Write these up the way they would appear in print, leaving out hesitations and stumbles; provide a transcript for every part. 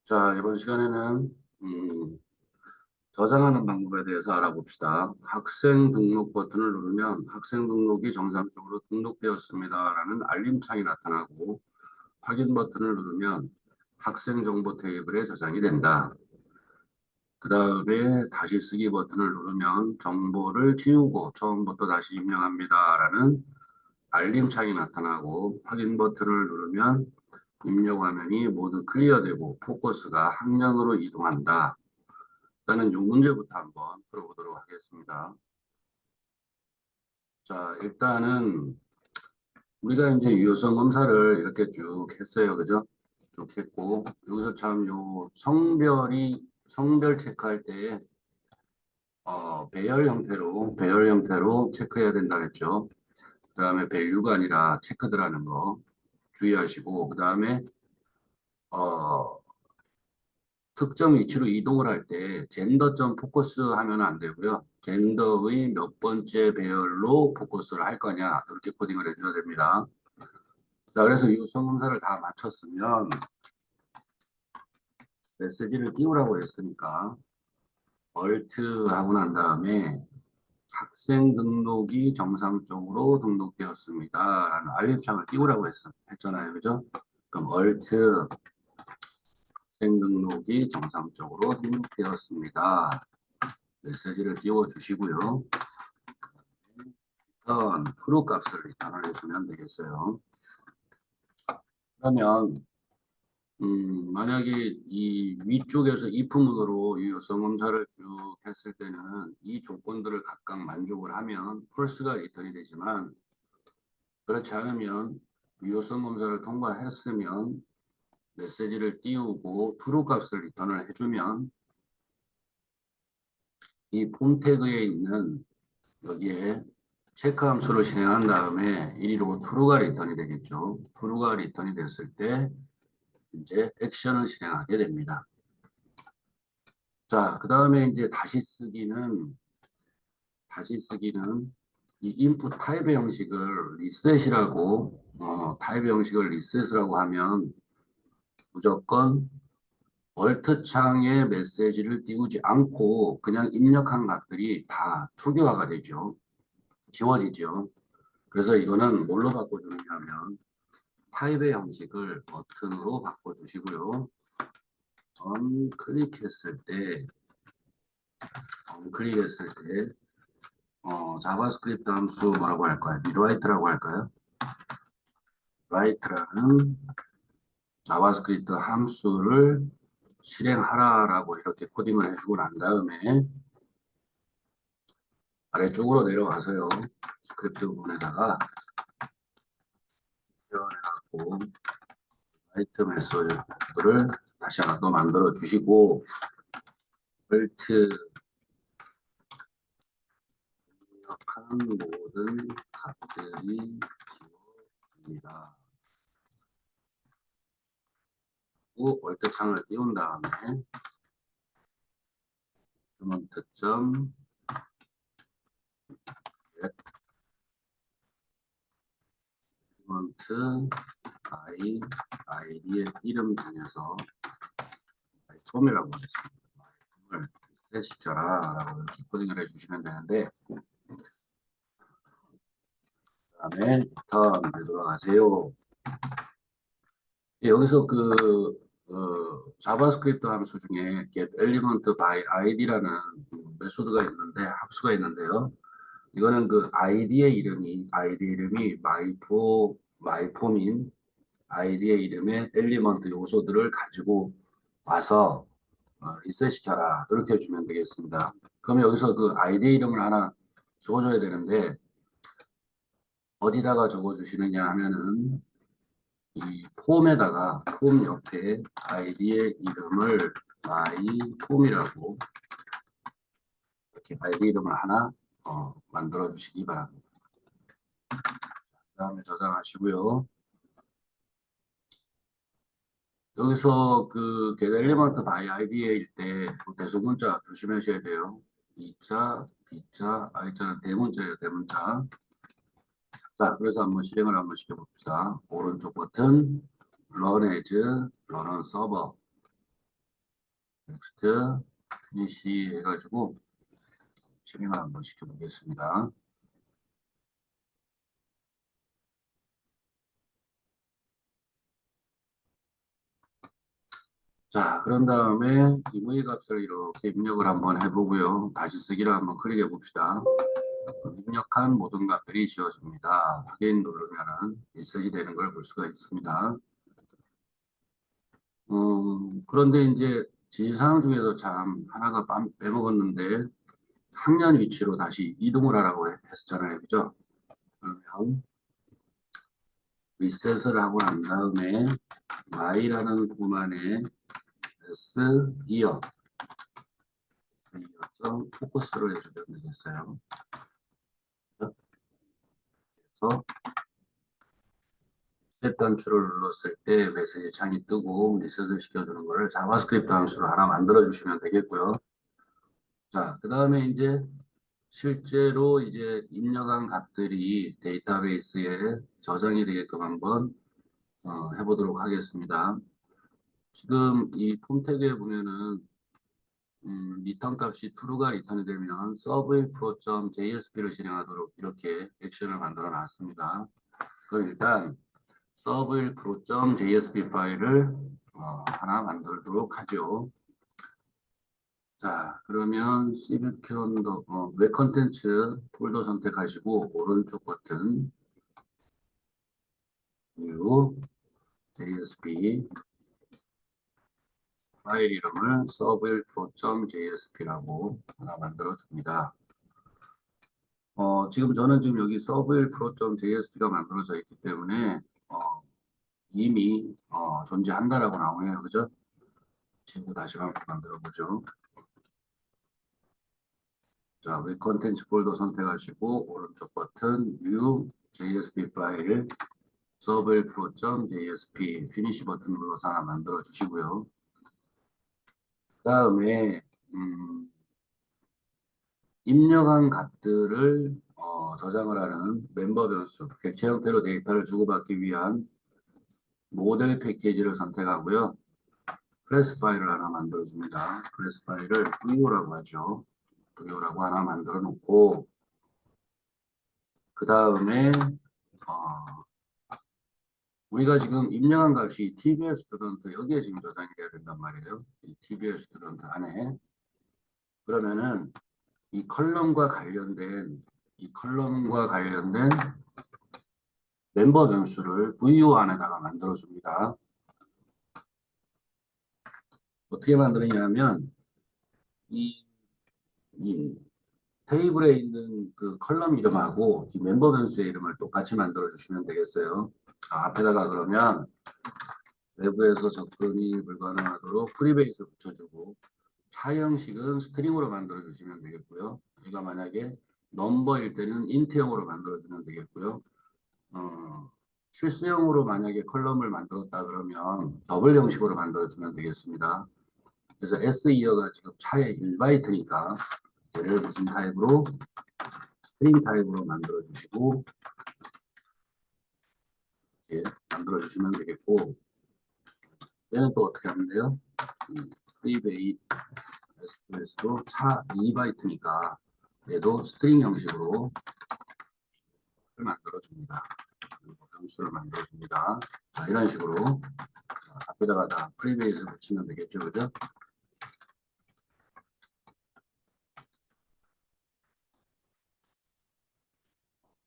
자, 이번 시간에는 저장하는 방법에 대해서 알아봅시다. 학생 등록 버튼을 누르면 학생 등록이 정상적으로 등록되었습니다라는 알림창이 나타나고 확인 버튼을 누르면 학생 정보 테이블에 저장이 된다. 그 다음에 다시 쓰기 버튼을 누르면 정보를 지우고 처음부터 다시 입력합니다라는 알림창이 나타나고 확인 버튼을 누르면 입력 화면이 모두 클리어되고 포커스가 학년으로 이동한다. 일단은 이 문제부터 한번 풀어보도록 하겠습니다. 자, 일단은 우리가 이제 유효성 검사를 이렇게 쭉 했어요. 그죠? 쭉 했고, 여기서 참 요 성별 체크할 때, 배열 형태로 체크해야 된다 했죠. 그 다음에 밸류가 아니라 체크드라는 거 주의하시고, 그 다음에, 어, 특정 위치로 이동을 할 때 젠더점 포커스 하면 안 되고요. 젠더의 몇 번째 배열로 포커스를 할 거냐 이렇게 코딩을 해줘야 됩니다. 자, 그래서 이 수험검사를 다 마쳤으면 메시지를 띄우라고 했으니까 Alt 하고 난 다음에 학생 등록이 정상적으로 등록되었습니다 라는 알림창을 띄우라고 했잖아요. 그죠? 그럼 Alt 학생 등록이 정상적으로 등록되었습니다. 메시지를 띄워주시고요. 일단 프로 값을 일단 해주면 되겠어요. 그러면 만약에 이 위쪽에서 if문으로 이 요성 검사를 쭉 했을 때는 이 조건들을 각각 만족을 하면 펄스가 리턴이 되지만 그렇지 않으면 유효성 검사를 통과했으면 메시지를 띄우고 true 값을 리턴을 해주면 이 폼 태그에 있는 여기에 체크 함수를 실행한 다음에 1로 true가 리턴이 되겠죠. true가 리턴이 됐을 때 이제 액션을 실행하게 됩니다. 자, 그 다음에 이제 다시 쓰기는 이 input 타입의 형식을 리셋이라고, 타입의 형식을 리셋이라고 하면 무조건 얼트 창에 메시지를 띄우지 않고 그냥 입력한 값들이 다 초기화가 되죠. 지워지죠. 그래서 이거는 뭘로 바꿔주느냐면 타입의 형식을 버튼으로 바꿔주시고요. 클릭했을 때, 클릭했을 때, 자바스크립트 함수 뭐라고 할까요? write라고 할까요? write라는 자바스크립트 함수를 실행하라라고 이렇게 코딩을 해주고 난 다음에 아래쪽으로 내려가서요. 스크립트 부분에다가 지원해갖고 write 메소드를 다시 하나 또 만들어 주시고 alt 입력한 모든 값들이 지워집니다. 월드 창을 띄운 다음에 주문특점 이먼트 아이디의 이름 중에서 폼이라고 하겠습니다. 폼을 리셋시켜라 라고 이렇게 코딩을 해주시면 되는데 그 다음에 리턴 되돌아가세요. 여기서 자바스크립트 함수 중에 get element by id라는 메소드가 있는데 합수가 있는데요. 이거는 그 아이디 이름이 마이폼인 아이디의 이름의 엘리먼트 요소들을 가지고 와서 리셋 시켜라 이렇게 해주면 되겠습니다. 그럼 여기서 그 아이디 이름을 하나 적어줘야 되는데 어디다가 적어주시느냐 하면은 이 폼에다가 폼 옆에 아이디의 이름을 마이폼이라고 이렇게 아이디 이름을 하나 만들어 주시기 바랍니다. 그 다음에 저장하시고요. 여기서 그 get element by id일 때 대소문자 조심하셔야 돼요. E자, B자, I자는 대문자예요, 대문자. 자, 그래서 한번 실행을 한번 시켜봅시다. 오른쪽 버튼, run as, run on server. 넥스트, 피니시 해가지고 실행을 한번 시켜보겠습니다. 자, 그런 다음에 임의 값을 이렇게 입력을 한번 해보고요. 다시 쓰기를 한번 클릭해 봅시다. 입력한 모든 값들이 지워집니다. 확인 누르면은 리셋이 되는 걸 볼 수가 있습니다. 그런데 이제 지시사항 중에서 참 하나가 빼먹었는데 학년 위치로 다시 이동을 하라고 했었잖아요. 그죠? 그러면 리셋을 하고 난 다음에 y라는 공간에 s 이어 점 포커스를 해주면 되겠어요. 그래서 리셋 단추를 눌렀을 때 메시지 창이 뜨고 리셋을 시켜주는 거를 자바스크립트 함수로 하나 만들어 주시면 되겠고요. 자, 그 다음에 이제 실제로 이제 입력한 값들이 데이터베이스에 저장이 되게끔 한번 해보도록 하겠습니다. 지금 이 폼 태그에 보면은 리턴 값이 true가 리턴이 되면 serve.jsp를 실행하도록 이렇게 액션을 만들어 놨습니다. 그럼 일단 serve.jsp 파일을 하나 만들도록 하죠. 자, 그러면 cvq 웹 컨텐츠 폴더 선택하시고 오른쪽 버튼 new JSP 파일 이름을 serve.jsp라고 하나 만들어 줍니다. 지금 저는 지금 여기 serve.jsp가 만들어져 있기 때문에 이미 존재한다라고 나오네요. 그죠? 친구 다시 한번 만들어 보죠. 자, 웹 컨텐츠 폴더 선택하시고 오른쪽 버튼 new JSP 파일 serve.jsp 피니시 버튼 눌러서 하나 만들어 주시고요. 그 다음에 입력한 값들을 저장을 하는 멤버 변수, 객체 형태로 데이터를 주고받기 위한 모델 패키지를 선택하고요. 클래스 파일을 하나 만들어줍니다. 클래스 파일을 VO라고 하죠. VO라고 하나 만들어 놓고 그 다음에 우리가 지금 입력한 값이 TBS 스튜던트 여기에 지금 저장이 돼야 된단 말이에요. 이 TBS 스튜던트 안에 그러면은 이 컬럼과 관련된 멤버 변수를 VO 안에다가 만들어줍니다. 어떻게 만드느냐면 이, 이 테이블에 있는 그 컬럼 이름하고 이 멤버 변수의 이름을 똑같이 만들어 주시면 되겠어요. 앞에다가 그러면 외부에서 접근이 불가능하도록 프리베이스 붙여주고 차 형식은 스트링으로 만들어 주시면 되겠고요. 우리가 만약에 넘버일 때는 인트형으로 만들어 주면 되겠고요. 실수형으로 만약에 컬럼을 만들었다 그러면 더블 형식으로 만들어 주면 되겠습니다. 그래서 S2어가 지금 차에 1바이트니까 얘를 무슨 타입으로 스트링 타입으로 만들어 주시고 이렇게 만들어 주시면 되겠고 얘는 또 어떻게 하면 돼요? 프리베이 SQL도 차 2바이트니까 얘도 스트링 형식으로 만들어 줍니다. 변수를 만들어 줍니다. 자, 이런 식으로 앞에다가 다 프리베이스 붙이면 되겠죠, 그죠?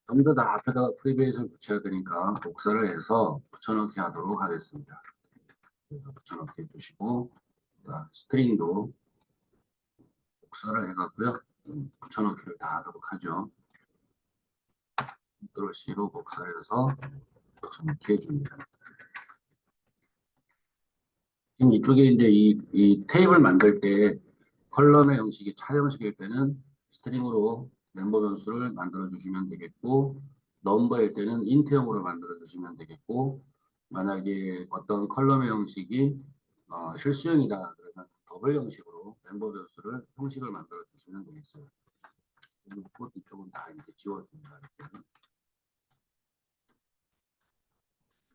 전부 다 앞에다가 프리베이스를 붙여야 되니까 복사를 해서 붙여넣기 하도록 하겠습니다. 그래서 붙여넣기 해주시고 스트링도 복사를 해갖고요. 붙여넣기를 다 하도록 하죠. 컨트롤 C로 복사해서 붙여넣기 해줍니다. 지금 이쪽에 이제 이 테이블 만들 때 컬럼의 형식이 차 형식일 때는 스트링으로 멤버 변수를 만들어 주시면 되겠고 넘버일 때는 인트형으로 만들어 주시면 되겠고 만약에 어떤 컬럼의 형식이 실수형이다 그러면 더블 형식으로 멤버 변수를 형식을 만들어 주시면 되겠어요. 그리고 이쪽은 다 이제 지워줍니다.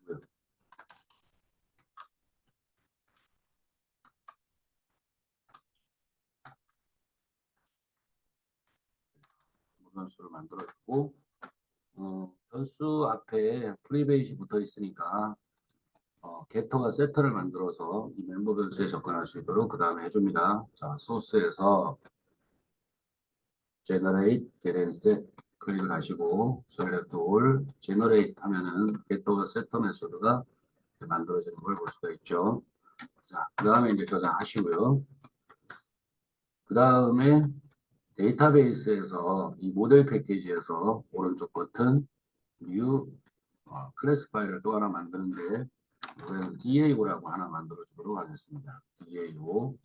이렇게. 변수를 만들어주고 변수 앞에 프리베이시 붙어 있으니까 게터가 세터를 만들어서 이 멤버 변수에 접근할 수 있도록 그 다음에 해줍니다. 자, 소스에서 generate get and set 클릭을 하시고 select all generate 하면은 게터가 세터 메소드가 만들어지는 걸 볼 수가 있죠. 자, 그 다음에 이제 저장하시고요. 그 다음에 데이터베이스에서 이 모델 패키지에서 오른쪽 버튼 new 클래스 파일을 또 하나 만드는데 이거는 DAO라고 하나 만들어 주도록 하겠습니다. DAO.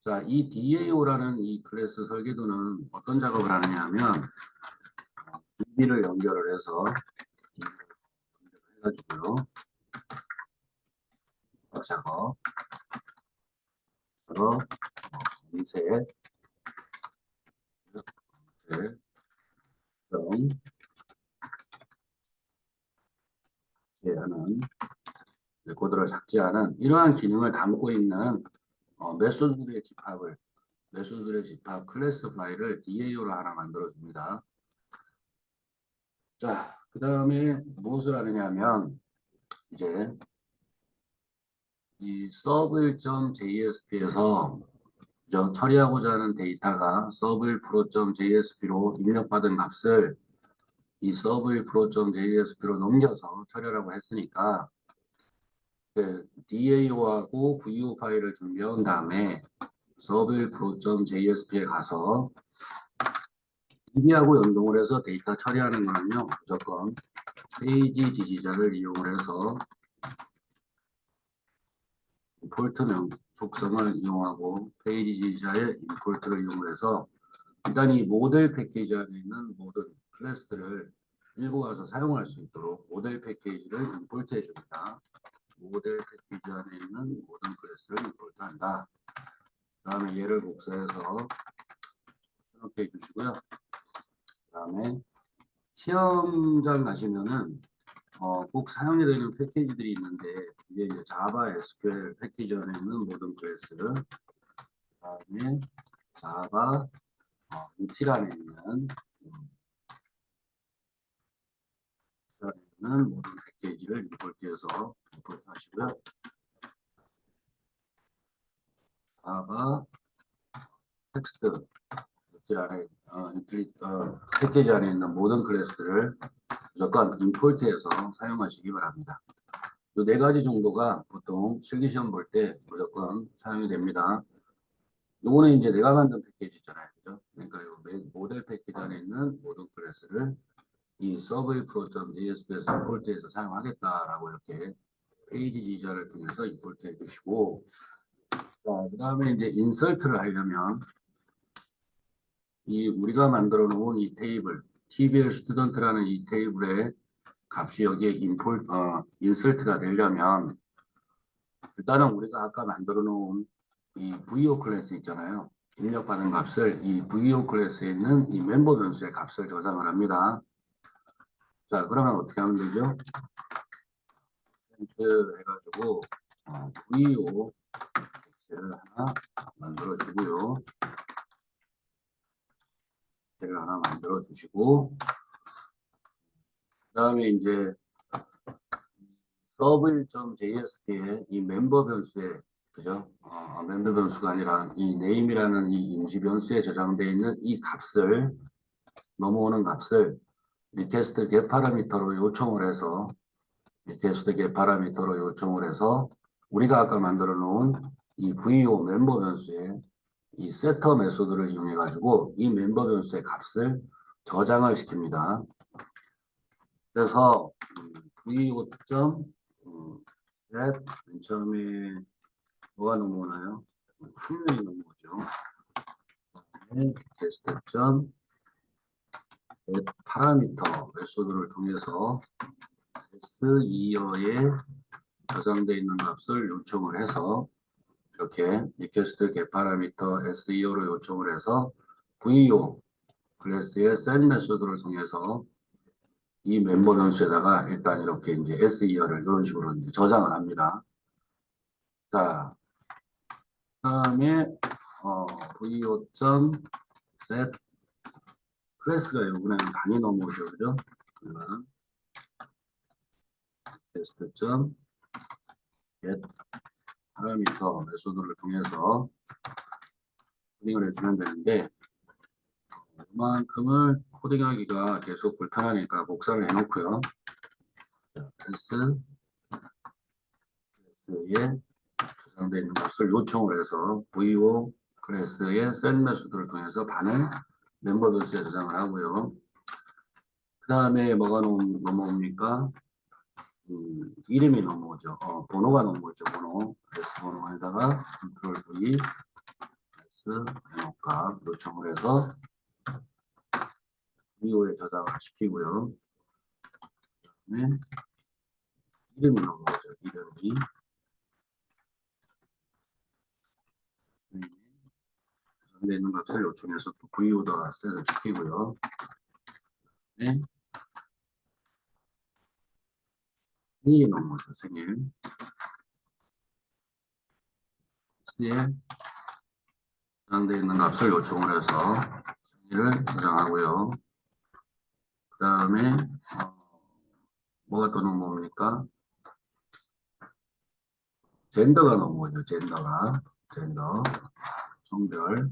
자, 이 DAO라는 이 클래스 설계도는 어떤 작업을 하느냐 하면 DB를 연결을 해서 해가지고요. 작업, 검색, 하는 코드를 삭제하는 이러한 기능을 담고 있는 메소드들의 집합 클래스 파일을 DAO로 하나 만들어 줍니다. 자, 그 다음에 무엇을 하느냐면 이제 이 server.jsp에서 처리하고자 하는 데이터가 server.jsp로 입력받은 값을 이 server.jsp로 넘겨서 처리하라고 했으니까 DAO하고 VO 파일을 준비한 다음에 server.jsp에 가서 DB하고 연동을 해서 데이터 처리하는 거는요 무조건 페이지 지지자를 이용을 해서 임포트명 속성을 이용하고 페이지 지지자의 임포트를 이용해서 일단 이 모델 패키지 안에 있는 모든 클래스들을 일고 가서 사용할 수 있도록 모델 패키지를 임포트 해줍니다. 모델 패키지 안에 있는 모든 클래스를 임포트 한다. 그 다음에 얘를 복사해서 이렇게 해주시고요. 그 다음에 시험장 가시면은 꼭 사용이 되는 패키지들이 있는데 이게 이제 자바 SQL 패키지 안에 있는 모든 클래스 그 다음에 자바 util 안에 있는 모든 패키지를 임포트해서 임포트 하시고요. 자바 텍스트 util 안에 패키지 안에 있는 모든 클래스들을 무조건 임포트해서 사용하시기 바랍니다. 이 네 가지 정도가 보통 실기시험 볼 때 무조건 사용이 됩니다. 요거는 이제 내가 만든 패키지 있잖아요. 그죠? 그러니까 요 모델 패키지 안에 있는 모든 클래스를 이 servpro.jsp에서 임포트해서 사용하겠다라고 이렇게 페이지 지지자를 통해서 임포트 해주시고, 그 다음에 이제 인설트를 하려면 이 우리가 만들어 놓은 이 테이블 TBL 스튜던트라는 이 테이블의 값이 여기에 인설트가 되려면 일단은 우리가 아까 만들어 놓은 이 VO 클래스 있잖아요. 입력받은 값을 이 VO 클래스에 있는 이 멤버 변수의 값을 저장을 합니다. 자, 그러면 어떻게 하면 되죠? 해가지고 VO 를 하나 만들어 주고요. 를 하나 만들어 주시고 그 다음에 이제 server.jsp의 이 멤버 변수에 그죠? 멤버 변수가 아니라 이 name이라는 이 임시 변수에 저장되어 있는 이 값을 넘어오는 값을 request get 파라미터로 요청을 해서 request get 파라미터로 요청을 해서 우리가 아까 만들어 놓은 이 VO 멤버 변수에 이 setter 메소드를 이용해 가지고 이 멤버 변수의 값을 저장을 시킵니다. 그래서 VO.set 맨 처음에 뭐가 넘어오나요? 한 명이 넘어오죠. 테스트.get 파라미터 메소드를 통해서 SE어에 저장되어 있는 값을 요청을 해서 이렇게 request get 파라미터 SE어로 요청을 해서 VO 클래스의 set 메소드를 통해서 이 멤버 변수에다가 일단 이렇게 이제 SE어를 이런 식으로 이제 저장을 합니다. 자, 그다음에 VO.set 클래스가 이번에는 당이 넘어오죠, 그죠? 그러면 테스트.get 파라미터 메소드를 통해서 코딩을 해주면 되는데, 이만큼을 코딩하기가 계속 불편하니까 복사를 해놓고요. 클래스에 저장되어 있는 값을 요청을 해서 vo 클래스의 set 메소드를 통해서 반을 멤버 변수에 저장을 하고요. 그 다음에 뭐가 넘어옵니까? 이름이 넘어오죠. 번호가 넘어오죠. 번호. S 번호에다가 컨트롤 V S 번호값 요청을 해서 vo에 저장을 시키고요. 그다음에 이름이 넘어오죠. 이름이 저장되어 있는 값을 요청해서 또 vo에다가 셋을 시키고요. 네. 생일이 넘어오죠. 생일. X에 저장되어 있는 값을 요청을 해서 생일을 저장하고요. 그 다음에 뭐가 또 넘어옵니까? 젠더가 넘어오죠. 젠더, 성별,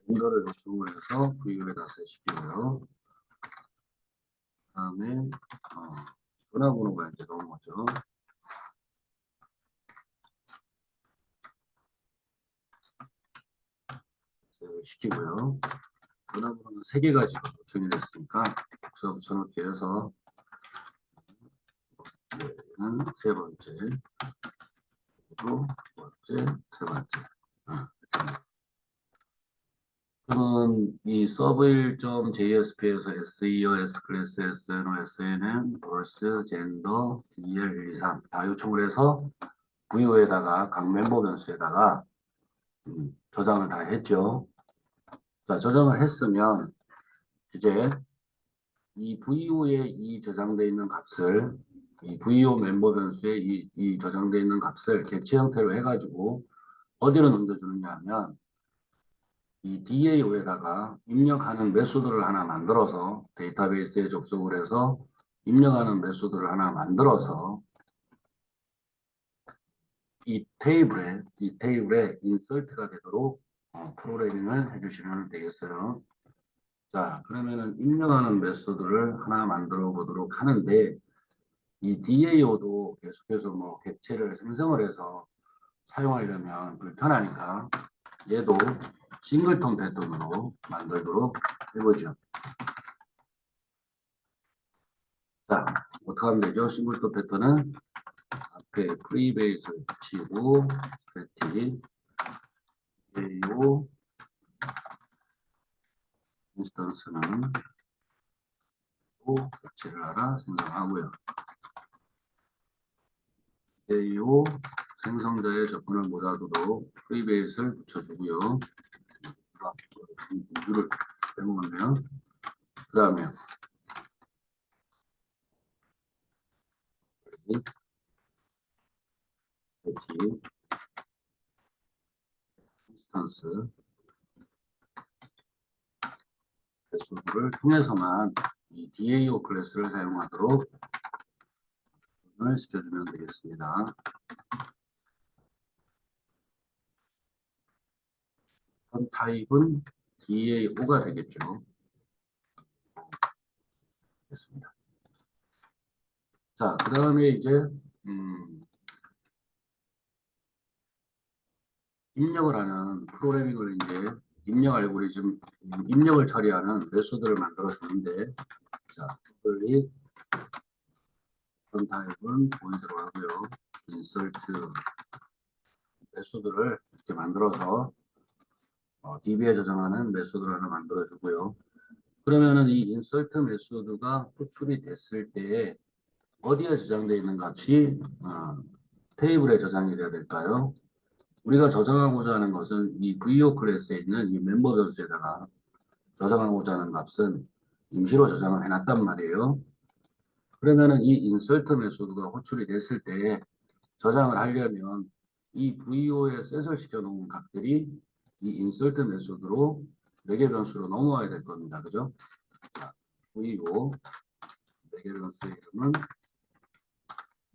젠더를 요청을 해서 VU에다 셋시키고요. 그 다음에 전화번호가 이제 넘어오죠. 시키고요. 전화번호는 3개가지로 요청이 됐으니까 복사 붙여놓기 해서 얘는 세 번째, 그리고 두 번째, 세 번째. 그러면 이 서브1.jsp에서 SEO, S클래스, SNO, SNN, 벌스, 젠더, DL 1, 2, 3 다 요청을 해서 VO에다가 각 멤버 변수에다가 저장을 다 했죠. 자, 저장을 했으면 이제 이 VO에 이 저장되어 있는 값을 이 VO 멤버 변수에 이 저장되어 있는 값을 객체 형태로 해가지고 어디로 넘겨주느냐 하면 이 DAO에다가 입력하는 메소드를 하나 만들어서 데이터베이스에 접속을 해서 입력하는 메소드를 하나 만들어서 이 테이블에 인설트가 되도록 프로그래밍을 해주시면 되겠어요. 자, 그러면은 입력하는 메소드를 하나 만들어 보도록 하는데 이 DAO도 계속해서 뭐 객체를 생성을 해서 사용하려면 불편하니까 얘도 싱글톤 패턴으로 만들도록 해보죠. 자, 어떻게 하면 되죠? 싱글톤 패턴은 앞에 프리베이스를 붙이고 스태틱 AO 인스턴스는 또 객체를 하나 생성하고요. AO 생성자의 접근을 모자도록 프리베이스를 붙여주고요. 이유를 빼먹었네요. 그 다음에 스태틱 인스턴스 배수를 통해서만 이 DAO 클래스를 사용하도록 시켜주면 되겠습니다. 현 타입은 DAO가 되겠죠. 됐습니다. 자, 그 다음에 이제 입력을 하는 프로그래밍을 이제 입력 알고리즘 입력을 처리하는 메소드를 만들어 주는데, 자, 특별히 현 타입은 보이도록 하고요. 인설트 메소드를 이렇게 만들어서 DB에 저장하는 메소드를 하나 만들어 주고요. 그러면은 이 인설트 메소드가 호출이 됐을 때 어디에 저장되어 있는 값이 테이블에 저장이 돼야 될까요? 우리가 저장하고자 하는 것은 이 VO 클래스에 있는 이 멤버 변수에다가 저장하고자 하는 값은 임시로 저장을 해놨단 말이에요. 그러면은 이 인설트 메소드가 호출이 됐을 때 저장을 하려면 이 VO에 셋을 시켜놓은 값들이 이 인서트 메소드로 매개 변수로 넘어와야 될 겁니다. 그죠? 자, VO 매개 변수의 이름은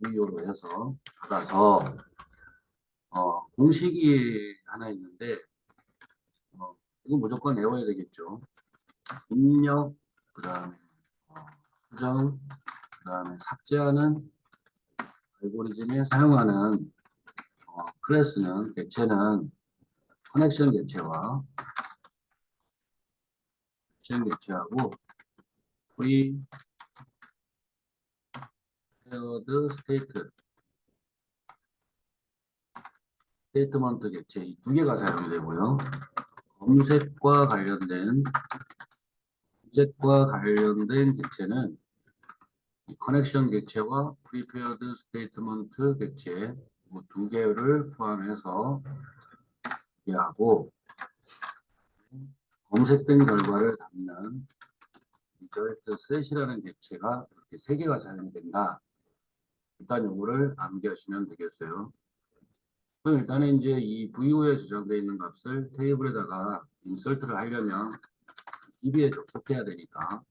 VO로 해서 받아서 공식이 하나 있는데 이거 무조건 외워야 되겠죠. 입력, 그 다음에 수정, 그 다음에 삭제하는 알고리즘에 사용하는 클래스는 객체는 커넥션 객체와 객체 객체하고 프리 페어드 스테이트먼트 객체 이 두 개가 사용이 되고요. 검색과 관련된 객체는 이 커넥션 객체와 프리페어드 스테이트먼트 객체 두 개를 포함해서 하고 검색된 결과를 담는 리저트 셋이라는 객체가 이렇게 세 개가 사용이 된다. 일단 요거를 암기하시면 되겠어요. 그럼 일단은 이제 이 VO에 저장되어 있는 값을 테이블에다가 인설트를 하려면 DB에 접속해야 되니까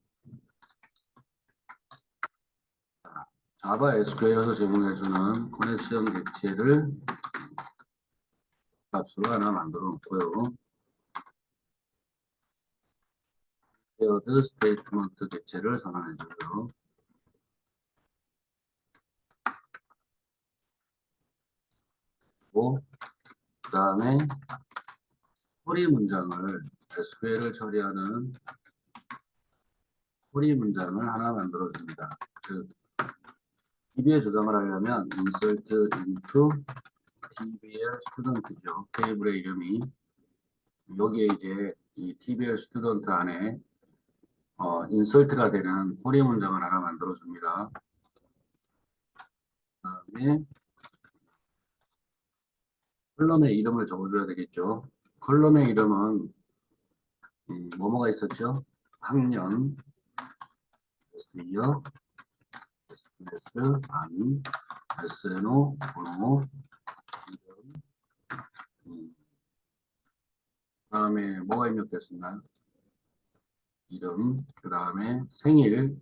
자바 SQL에서 제공해주는 커넥션 객체를 값으로 하나 만들어 놓고요. 페어드 스테이트먼트 객체를 선언해주고요. 그 다음에 쿼리 문장을 SQL을 처리하는 쿼리 문장을 하나 만들어 줍니다. DB에 저장을 하려면 insert into TBL student죠. 테이블의 이름이 여기에 이제 이 TBL student 안에 인설트가 되는 쿼리 문장을 하나 만들어 줍니다. 그다음에 컬럼의 이름을 적어줘야 되겠죠. 컬럼의 이름은 뭐뭐가 있었죠? 학년, S이요, SBS, 안, SNO, 번호, 이름, 그다음에 뭐가 입력됐었나요? 이름, 그 다음에 생일,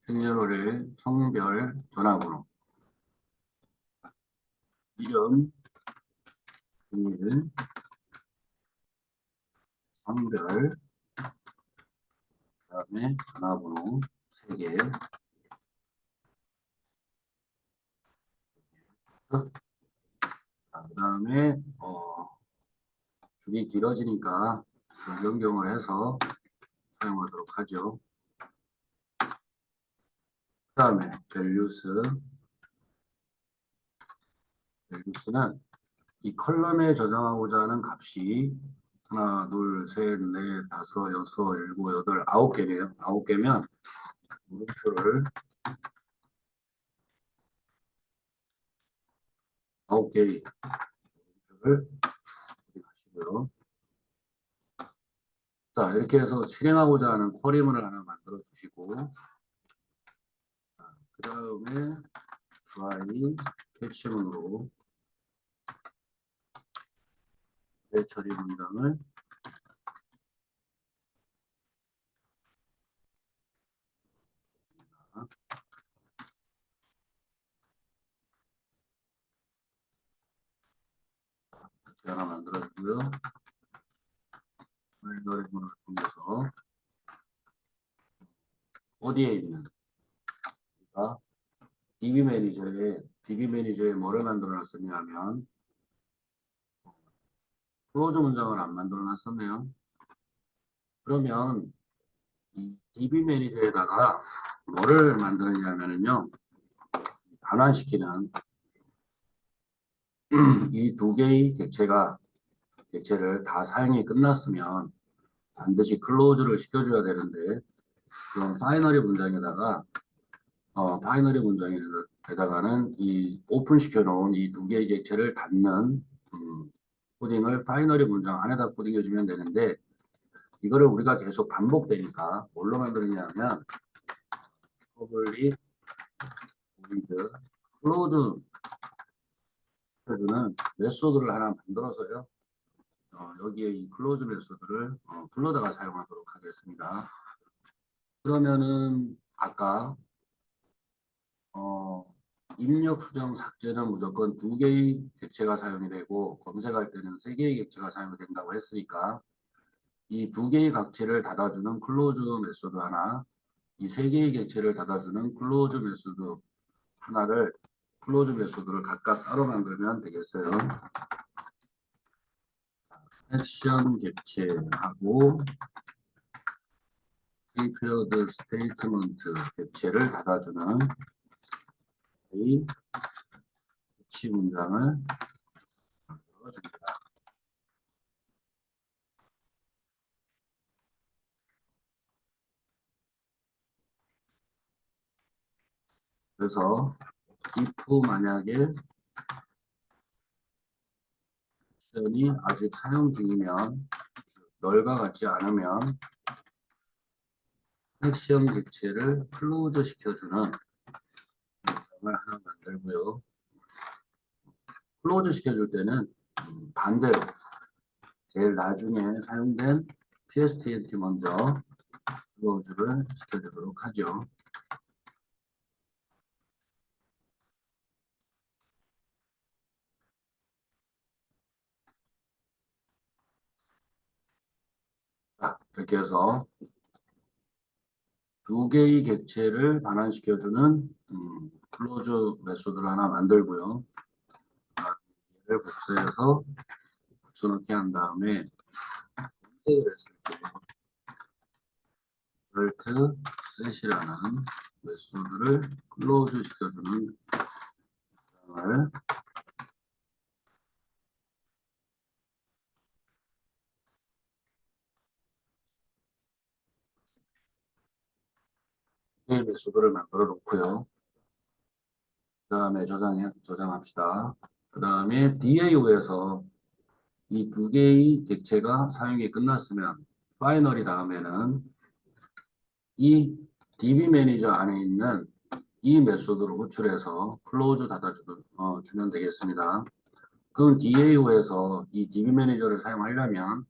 생년월일, 성별, 전화번호, 이름, 생일, 성별, 그 다음에 전화번호 3개, 그 다음에 줄이 길어지니까 변경을 해서 사용하도록 하죠. 그 다음에 values는 이 컬럼에 저장하고자 하는 값이 하나, 둘, 셋, 넷, 다섯, 여섯, 일곱, 여덟, 9개네요. 9개면 물음표를 9개의 물음표를 하시고요. 자, 이렇게 해서 실행하고자 하는 쿼리문을 하나 만들어 주시고, 그 다음에 try 캐치문으로 처리 문장을 이렇게 하나 만들어 주고요. 알고리즘을 통해서 어디에 있는 그러니까 DB 매니저에 뭐를 만들어 놨었냐 하면 클로즈 문장을 안 만들어 놨었네요. 그러면 이 DB 매니저에다가 뭐를 만드느냐면요. 반환시키는 이 두 개의 객체를 다 사용이 끝났으면 반드시 클로즈를 시켜줘야 되는데 그럼 파이너리 문장에다가는 이 오픈시켜 놓은 이 두 개의 객체를 닫는 코딩을 파이너리 문장 안에다 코딩해 주면 되는데 이거를 우리가 계속 반복되니까 뭘로 만드느냐 하면 public void close 시켜주는 메소드를 하나 만들어서요 여기에 이 클로즈 메소드를 불러다가 사용하도록 하겠습니다. 그러면은 아까 입력, 수정, 삭제는 무조건 2개의 객체가 사용이 되고 검색할 때는 3개의 객체가 사용이 된다고 했으니까 이 2개의 객체를 닫아주는 클로즈 메소드 하나, 이 3개의 객체를 닫아주는 클로즈 메소드 하나를 클로즈 메소드를 각각 따로 만들면 되겠어요. 액션 객체하고 prepared statement 객체를 닫아주는 이 객체 문장을 넣어줍니다. 그래서 if 만약에 액션이 아직 사용 중이면 널과 같지 않으면 액션 객체를 클로즈 시켜주는 문장을 하나 만들고요. 클로즈 시켜줄 때는 반대로 제일 나중에 사용된 PSTNT 먼저 클로즈를 시켜주도록 하죠. 자, 이렇게 해서 2개의 객체를 반환시켜주는 클로즈 메소드를 하나 만들고요. 얘를 복사해서 붙여넣기 한 다음에 검색을 했을 때 result set이라는 메소드를 클로즈 시켜주는 장을 이 메소드를 만들어 놓고요. 그 다음에 저장합시다. 그 다음에 DAO에서 이 2개의 객체가 사용이 끝났으면 파이널이 다음에는 이 DB 매니저 안에 있는 이 메소드를 호출해서 클로즈 닫아주면 되겠습니다. 그럼 DAO에서 이 DB 매니저를 사용하려면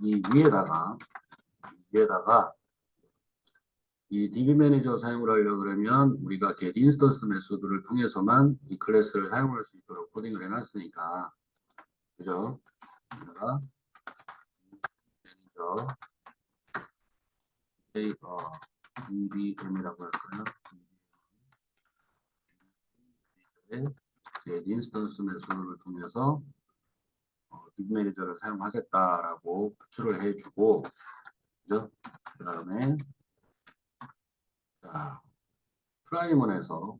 이 위에다가 이 DB 매니저 사용을 하려고 그러면 우리가 get instance 메소드를 통해서만 이 클래스를 사용할 수 있도록 코딩을 해놨으니까 그죠? 여기다가 매니저 DBM이라고 할까요? get instance 메소드를 통해서 DB 매니저를 사용하겠다라고 호출을 해주고 그죠? 그 다음에 자, 프라이문에서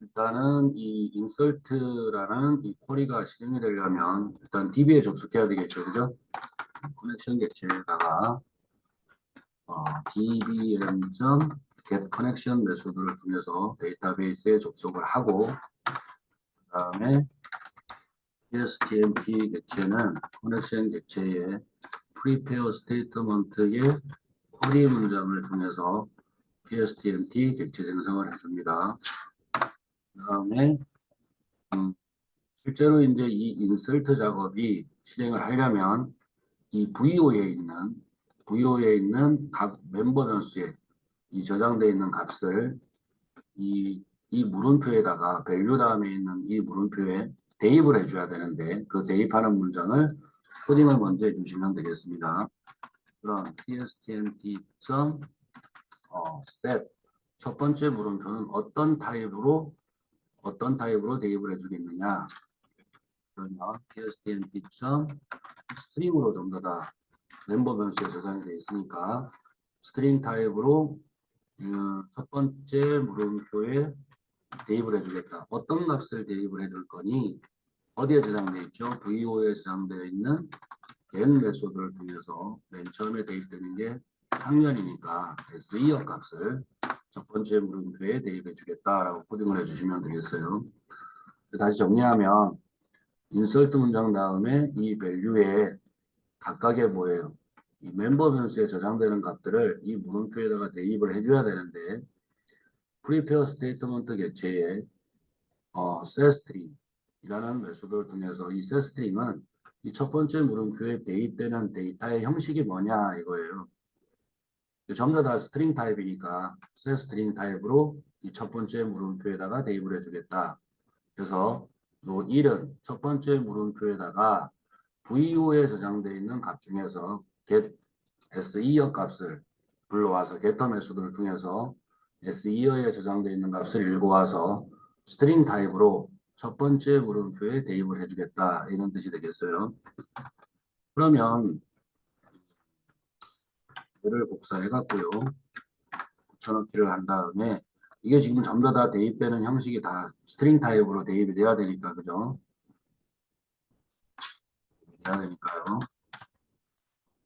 일단은 이 insert라는 이 쿼리가 실행이 되려면 일단 DB에 접속해야 되겠죠, 그죠? 커넥션 객체에다가 dbm.get connection 메소드를 통해서 데이터베이스에 접속을 하고 그 다음에 PSTMP 객체는 커넥션 객체의 prepare statement의 쿼리 문장을 통해서 PSTMP 객체 생성을 해줍니다. 그 다음에 실제로 이제 이 인설트 작업이 실행을 하려면 이 VO에 있는 각 멤버 변수에 이 저장되어 있는 값을 이 물음표에다가 value 다음에 있는 이 물음표에 대입을 해줘야 되는데 그 대입하는 문장을 코딩을 먼저 해주시면 되겠습니다. 그럼 pstmt.set 첫 번째 물음표는 어떤 타입으로 대입을 해주겠느냐? 그러면 pstmt.string으로 전부 다 멤버 변수에 저장이 되어 있으니까 스트링 타입으로 첫 번째 물음표에 대입을 해주겠다. 어떤 값을 대입을 해줄 거니? 어디에 저장되어 있죠? VO에 저장되어 있는 get 메소드를 통해서 맨 처음에 대입되는 게 학년이니까 SE어 값을 첫 번째 물음표에 대입해 주겠다라고 코딩을 해주시면 되겠어요. 다시 정리하면 insert 문장 다음에 이 value에 각각의 뭐예요? 이 멤버 변수에 저장되는 값들을 이 물음표에다가 대입을 해줘야 되는데 prepare statement 객체에 setString 이라는 메소드를 통해서 이 setString은 이 첫 번째 물음표에 대입되는 데이터의 형식이 뭐냐 이거예요. 전부 다 스트링 타입이니까 setString 타입으로 이 첫 번째 물음표에다가 대입을 해주겠다. 그래서 이 1은 첫 번째 물음표에다가 VO에 저장되어 있는 값 중에서 get SE어 값을 불러와서 getter 메소드를 통해서 SE어에 저장되어 있는 값을 읽어와서 스트링 타입으로 첫 번째 물음표에 대입을 해주겠다 이런 뜻이 되겠어요. 그러면 얘를 복사해 갖고요. 붙여넣기를 한 다음에 이게 지금 전부 다 대입되는 형식이 다 스트링 타입으로 대입이 돼야 되니까 그죠? 돼야 되니까요.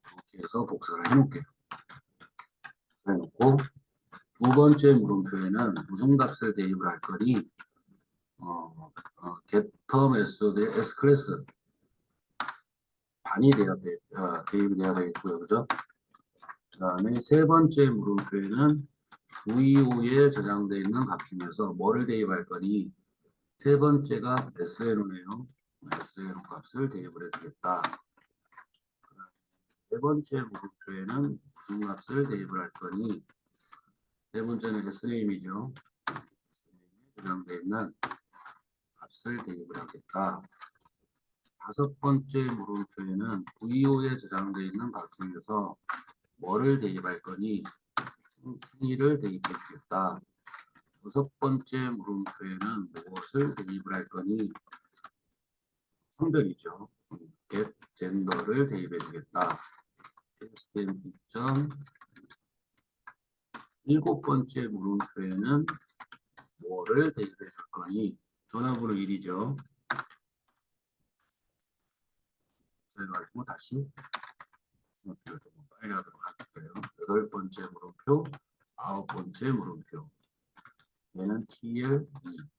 이렇게 해서 복사를 해놓을게요. 해놓고 두 번째 물음표에는 무슨 값을 대입을 할 거니 getter 메소드의 s클래스 반이 대입이 돼야 되겠고요. 그죠? 그 다음에 세 번째 물음표에는 VO에 저장되어 있는 값 중에서 뭐를 대입할 거니 세 번째가 SNO네요. SNO 값을 대입을 해주겠다. 네 번째 물음표에는 무슨 값을 대입을 할 거니 세 번째는 SNAM이죠. 저장되어 있는 값을 대입을 하겠다. 다섯 번째 물음표에는 VO에 저장되어 있는 값 중에서 뭐를 대입할 거니 생일을 대입해 주겠다. 여섯 번째 물음표에는 무엇을 대입을 할 거니 성별이죠. get gender를 대입해 주겠다. stm. 일곱 번째 물음표에는 뭐를 대입해 줄 거니 전화번호 1이죠. 그래가지고 다시 물음표를 조금 빨리 하도록 할게요. 여덟 번째 물음표, 아홉 번째 물음표. 얘는 TL2,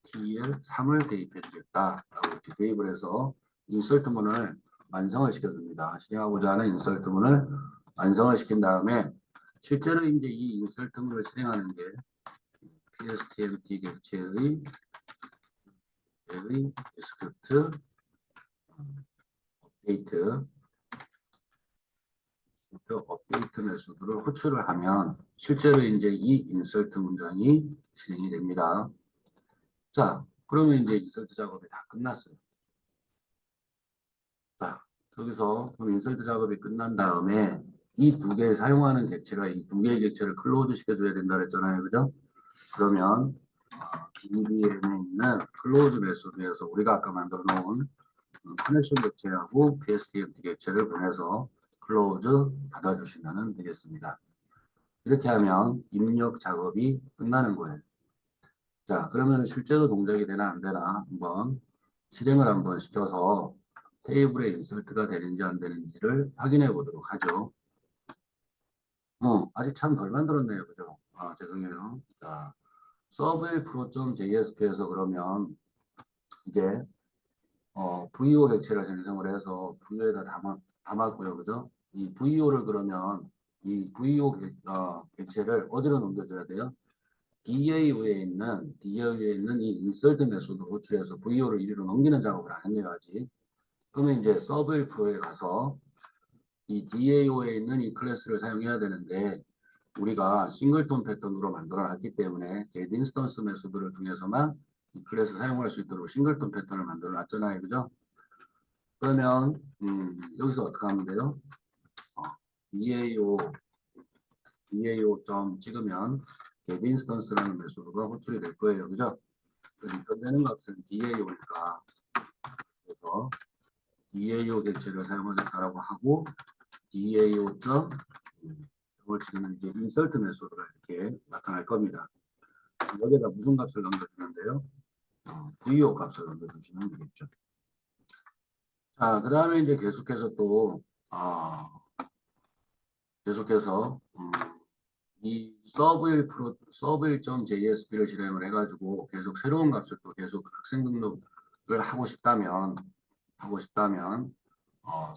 TL3을 대입해 주겠다라고 이렇게 대입을 해서 인설트문을 완성을 시켜줍니다. 실행하고자 하는 인설트문을 완성을 시킨 다음에 실제로 이제 이 인설트문을 실행하는 게 PSTMT 객체의 스크립트 업데이트 메소드를 호출을 하면 실제로 이제 이 인설트 문장이 실행이 됩니다. 자, 그러면 이제 인설트 작업이 다 끝났어요. 자, 여기서 그럼 인설트 작업이 끝난 다음에 이 두 개 사용하는 객체가 이 두 개의 객체를 클로즈 시켜줘야 된다 그랬잖아요. 그죠? 그러면 DBM에 있는 클로즈 메소드에서 우리가 아까 만들어 놓은 커넥션 객체하고 PSTMT 객체를 보내서 클로즈 닫아주시면 되겠습니다. 이렇게 하면 입력 작업이 끝나는 거예요. 자, 그러면 실제로 동작이 되나 안 되나 한번 실행을 한번 시켜서 테이블에 인설트가 되는지 안 되는지를 확인해 보도록 하죠. 아직 참 덜 만들었네요. 그죠? 아, 죄송해요. 자, 서브일 pro.jsp에서 그러면 이제 VO 객체를 생성을 해서 VO에다 담았고요. 그죠? 이 VO를 그러면 이 VO 객체를 어디로 넘겨줘야 돼요? DAO에 있는 이 insert 메소드 호출해서 VO를 이리로 넘기는 작업을 안 했네요. 아직. 그러면 이제 서브일 프로에 가서 이 DAO에 있는 이 클래스를 사용해야 되는데 우리가 싱글톤 패턴으로 만들어 놨기 때문에 get instance 메소드를 통해서만 이 클래스 사용할 수 있도록 싱글톤 패턴을 만들어 놨잖아요. 그죠? 그러면 여기서 어떻게 하면 돼요? DAO 점 찍으면 get instance라는 메소드가 호출이 될 거예요. 그죠? 인턴되는 값은 DAO니까 그래서 DAO 객체를 사용하겠다라고 하고 DAO 점 이걸 지금 이제 insert 메소드가 이렇게 나타날 겁니다. 여기에다 무슨 값을 넘겨주는데요? VO 값을 넘겨주시면 되겠죠. 자, 그 다음에 이제 계속해서 또 계속해서 이 서브일.jsp를 실행을 해가지고 계속 새로운 값을 또 계속 학생 등록을 하고 싶다면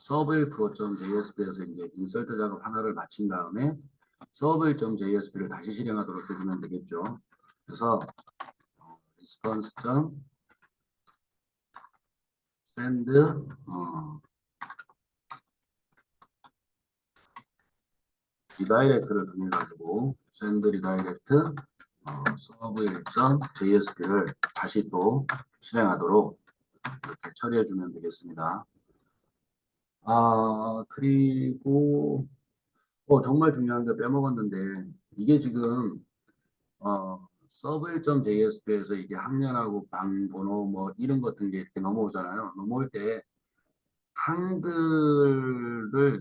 서브일 pro.jsp에서 이제 인설트 작업 하나를 마친 다음에 서브일.jsp를 다시 실행하도록 해주면 되겠죠. 그래서 response. send 리다이렉트를 통해 가지고 send 리다이렉트 서브 일정 JSP를 다시 또 실행하도록 이렇게 처리해 주면 되겠습니다. 그리고 정말 중요한 게 빼먹었는데 이게 지금 서브 일정 JSP에서 이게 학년하고 방 번호 뭐 이런 같은 게 이렇게 넘어오잖아요. 넘어올 때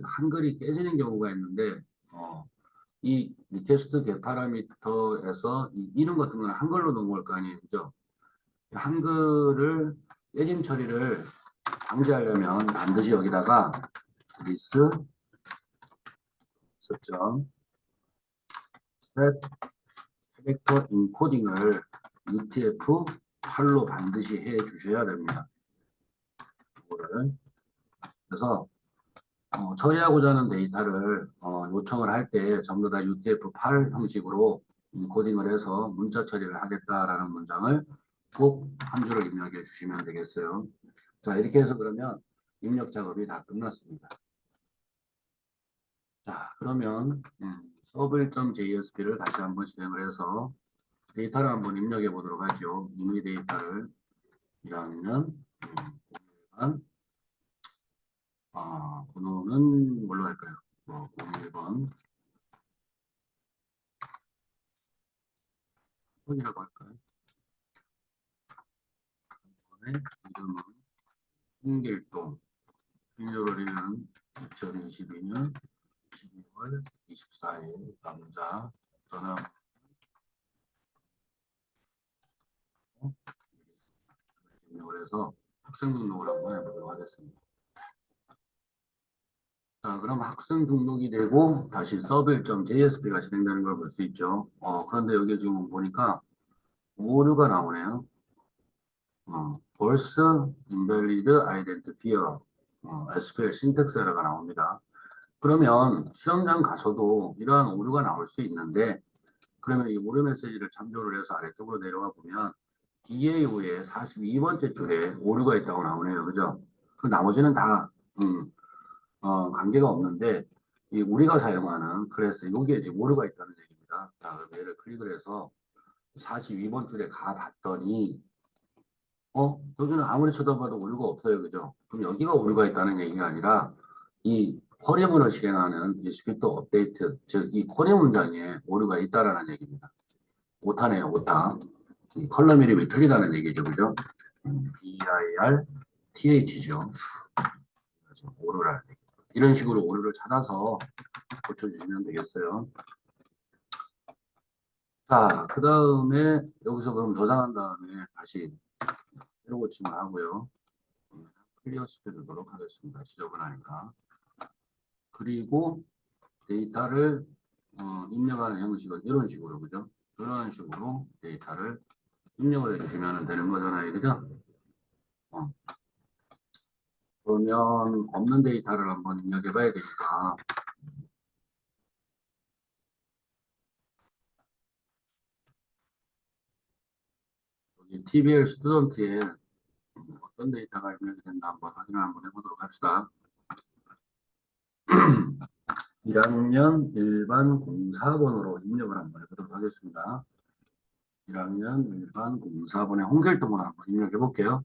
한글이 깨지는 경우가 있는데 이 리퀘스트 get 파라미터에서 이 이름 같은 거는 한글로 넘어올 거 아니에요, 그죠? 한글을 깨짐 처리를 방지하려면 반드시 여기다가 this 점 set 캐릭터 인코딩을 UTF-8로 반드시 해 주셔야 됩니다. 이거를 그래서 처리하고자 하는 데이터를 요청을 할 때 전부 다 UTF-8 형식으로 인코딩을 해서 문자 처리를 하겠다라는 문장을 꼭 한 줄을 입력해 주시면 되겠어요. 자, 이렇게 해서 그러면 입력 작업이 다 끝났습니다. 자, 그러면 서브1.jsp를 다시 한번 실행을 해서 데이터를 한번 입력해 보도록 하죠. 임의 데이터를 1학년 01반 번호는 뭘로 할까요? 01번 이라고 할까요? 이름은 홍길동, 생년월일은 2022년 12월 24일 남자, 전화 입력을 해서 학생 등록을 한번 해보도록 하겠습니다. 자, 그럼 학생 등록이 되고 다시 서브1.jsp가 진행되는 걸 볼 수 있죠. 그런데 여기 지금 보니까 오류가 나오네요. false invalid identifier SQL syntax 에러가 나옵니다. 그러면 시험장 가서도 이러한 오류가 나올 수 있는데 그러면 이 오류 메시지를 참조를 해서 아래쪽으로 내려가 보면 DAO의 42번째 줄에 오류가 있다고 나오네요. 그죠? 그 나머지는 다 관계가 없는데 이 우리가 사용하는 클래스 여기에 지금 오류가 있다는 얘기입니다. 자, 그럼 얘를 클릭을 해서 42번 줄에 가 봤더니 여기는 아무리 쳐다봐도 오류가 없어요. 그죠? 그럼 여기가 오류가 있다는 얘기가 아니라 이 쿼리문을 실행하는 이 스크립트 업데이트, 즉 이 쿼리 문장에 오류가 있다라는 얘기입니다. 오타네요, 오타. 이 컬럼 이름이 틀리다는 얘기죠. 그죠? BIR, TH죠. 오류라는 얘기. 이런 식으로 오류를 찾아서 고쳐주시면 되겠어요. 자, 그 다음에 여기서 그럼 저장한 다음에 다시 새로 고침을 하고요. 클리어 시켜주도록 하겠습니다. 지저분하니까. 그리고 데이터를 입력하는 형식은 이런 식으로, 그죠? 이런 식으로 데이터를 입력을 해주시면 되는 거잖아요. 그죠? 어, 그러면 없는 데이터를 한번 입력해 봐야 되니까 여기 TBL 스튜던트에 어떤 데이터가 입력이 됐나 한번 확인을 한번 해보도록 합시다. 1학년 일반 04번으로 입력을 한번 해보도록 하겠습니다. 1학년 일반 04번의 홍길동으로 한번 입력해 볼게요.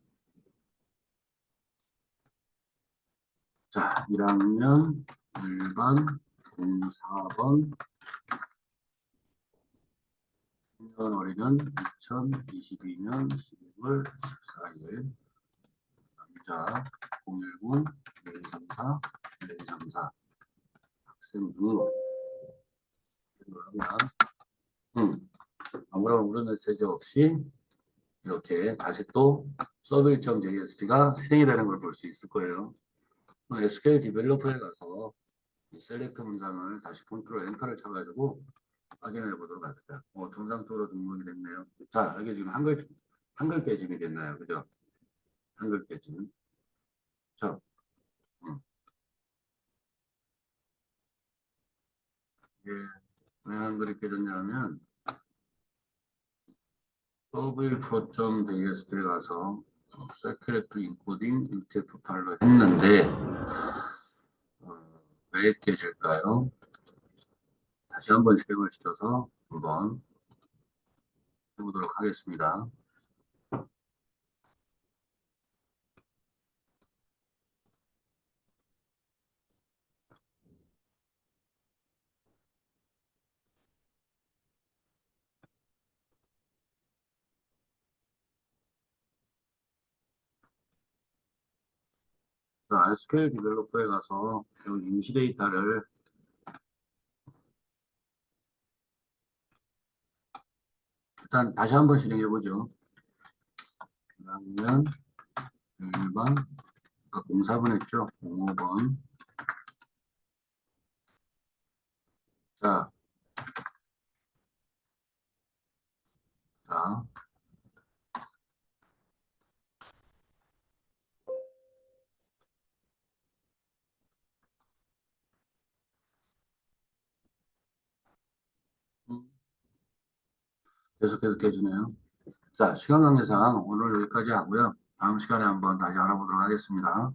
자, 1학년 일반 04번 생년월일은 2022년 12월 14일 남자 010 1234 1234 학생 등록 누르면 아무런 오류 메시지 없이 이렇게 다시 또 서브1.jsp가 실행이 되는 걸 볼 수 있을 거예요. SQL 디벨로퍼에 가서 이 셀렉트 문장을 다시 컨트롤 엔터를 쳐가지고 확인해 보도록 합시다. 정상적으로 등록이 됐네요. 자, 여기 지금 한글 깨짐이 됐나요? 그죠? 한글 깨짐. 자, 이게 왜 한글이 깨졌냐면 서브1.js에 가서 세큐레트 인코딩 UTF-8로 했는데 왜 깨질까요? 다시 한번 실행을 시켜서 한번 해보도록 하겠습니다. 자, SQL 디벨로퍼에 가서 여기 임시 데이터를 일단 다시 한번 실행해 보죠. 그러면 1번, 아까 04번 했죠? 05번. 자, 자, 음, 계속해서 깨지네요. 자, 시간 관계상 오늘 여기까지 하고요. 다음 시간에 한번 다시 알아보도록 하겠습니다.